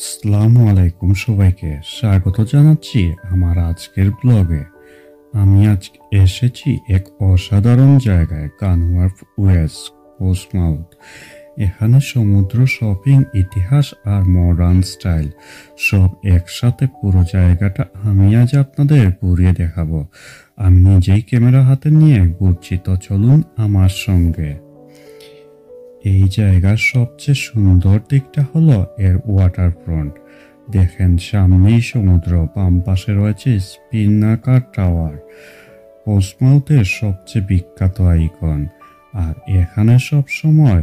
আসসালামু আলাইকুম সবাইকে স্বাগত জানাচ্ছি আমার আজকের ব্লগে। আমি আজ এসেছি এক অসাধারণ জায়গায়, কানওয়ার্ফ ওয়েস্ট পোস্টমাউথ। এখানে সমুদ্র, শপিং, ইতিহাস আর মডার্ন স্টাইল সব একসাথে। পুরো জায়গাটা আমি আজ আপনাদের ঘুরিয়ে দেখাবো। আমি নিজেই ক্যামেরা হাতে নিয়ে ঘুরছি, তো চলুন আমার সঙ্গে। এই জায়গার সবচেয়ে সুন্দর দিকটা হলো এর ওয়াটারফ্রন্ট। দেখেন, সামনেই সমুদ্র, বাম পাশে রয়েছে স্পিনাকার টাওয়ার, পোস্টমাউথের সবচেয়ে বিখ্যাত আইকন। আর এখানে সব সময়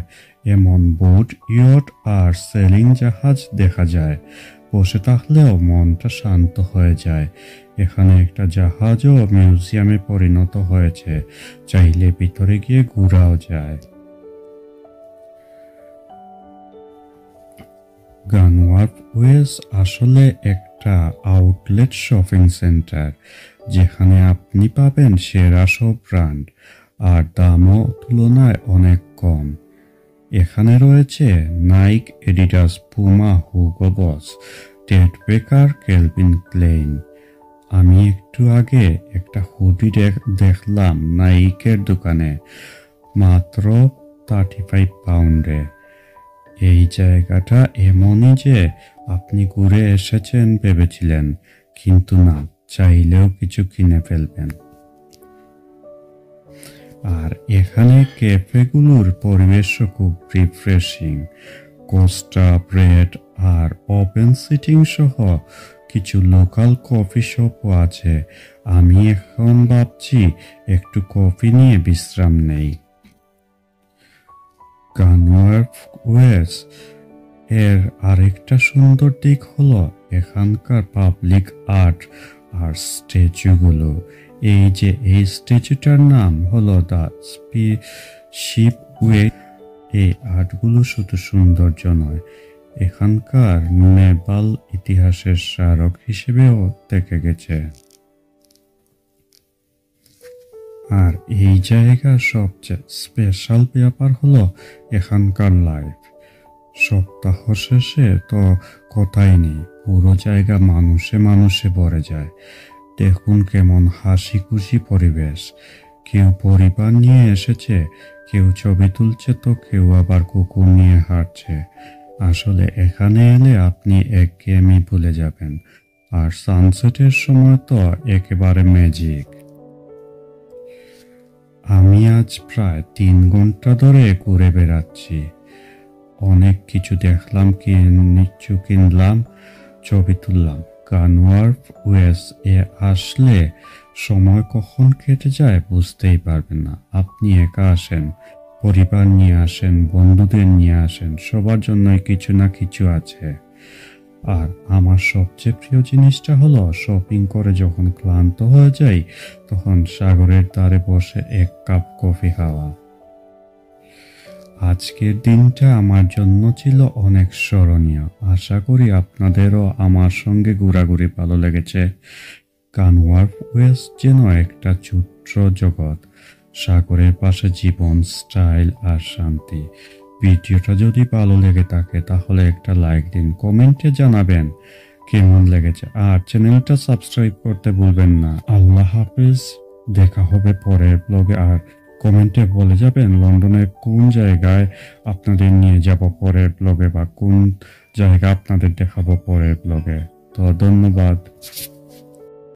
এমন বোট, ইয়ট আর সেলিং জাহাজ দেখা যায়। বসে থাকলেও মনটা শান্ত হয়ে যায়। এখানে একটা জাহাজও মিউজিয়ামে পরিণত হয়েছে, চাইলে ভিতরে গিয়ে ঘোরাও যায়। কানওয়ার্ফ ওয়েস্ট আসলে একটা আউটলেট শপিং সেন্টার, যেখানে আপনি পাবেন সেরা সব ব্র্যান্ড আর দামও তুলনায় অনেক কম। এখানে রয়েছে Nike, Adidas, Puma, Hugo Boss, Ted Baker, Calvin Klein. আমি একটু আগে একটা হুডি দেখলাম নাইকের দোকানে, মাত্র 35 পাউন্ডে। এই জায়গাটা এমনই যে আপনি ঘুরে এসেছেন ভেবেছিলেন, কিন্তু না, চাইলেও কিছু কিনে ফেলবেন। আর এখানে ক্যাফেগুলোর পরিবেশও খুব রিফ্রেশিং। কোস্টা ব্রেড আর ওপেন সিটিং সহ কিছু লোকাল কফি শপও আছে। আমি এখন ভাবছি একটু কফি নিয়ে বিশ্রাম নেই। কানওয়ার্ফ ওয়েস্ট এর আরেকটা সুন্দর দিক হলো এখানকার পাবলিক আর্ট আর স্ট্যাচুগুলো। এই স্ট্যাচুটার নাম হলো দ্য শিপ ওয়ে। এই আর্টগুলো শুধু সৌন্দর্য নয়, এখানকার নেপাল ইতিহাসের স্মারক হিসেবেও থেকে গেছে। আর এই জায়গার সবচেয়ে স্পেশাল ব্যাপার হলো এখানকার লাইফ। সপ্তাহ শেষে তো কথাই নেই, পুরো জায়গা মানুষে মানুষে ভরে যায়। দেখুন কেমন হাসি খুশি পরিবেশ। কেউ পরিবার নিয়ে এসেছে, কেউ ছবি তুলছে, তো কেউ আবার কুকুর নিয়ে হাঁটছে। আসলে এখানে এলে আপনি একঘেয়েমি ভুলে যাবেন। আর সানসেটের সময় তো একেবারে ম্যাজিক। আমি আজ প্রায় 3 ঘন্টা ধরে ঘুরে বেড়াচ্ছি। অনেক কিছু দেখলাম, কিনলাম, ছবি তুললাম। কানওয়ার্ফ ওয়েস্ট এ আসলে সময় কখন কেটে যায় বুঝতেই পারবেন না। আপনি একা আসেন, পরিবার নিয়ে আসেন, বন্ধুদের নিয়ে আসেন, সবার জন্যই কিছু না কিছু আছে। আর আমার সবচেয়ে প্রিয় জিনিসটা হলো শপিং করে যখন ক্লান্ত হয়ে যাই, তখন সাগরের ধারে বসে 1 কাপ কফি খাওয়া। আজকের দিনটা আমার জন্য ছিল অনেক স্মরণীয়। আশা করি আপনাদেরও আমার সঙ্গে ঘোরাঘুরি ভালো লেগেছে। কানওয়ার্ফ ওয়েস্ট যেন একটা ছোট্ট জগৎ, সাগরের পাশে জীবন, স্টাইল আর শান্তি। ভিডিওটা যদি ভালো লেগে থাকে তাহলে একটা লাইক দিন, কমেন্টে জানাবেন কেমন লেগেছে, আর চ্যানেলটা সাবস্ক্রাইব করতে ভুলবেন না। আল্লাহ হাফেজ, দেখা হবে পরের ব্লগে। আর কমেন্টে বলে যাবেন লন্ডনের কোন জায়গায় আপনাদের নিয়ে যাব পরের ব্লগে, বা কোন জায়গা আপনাদের দেখাবো পরের ব্লগে। তো ধন্যবাদ।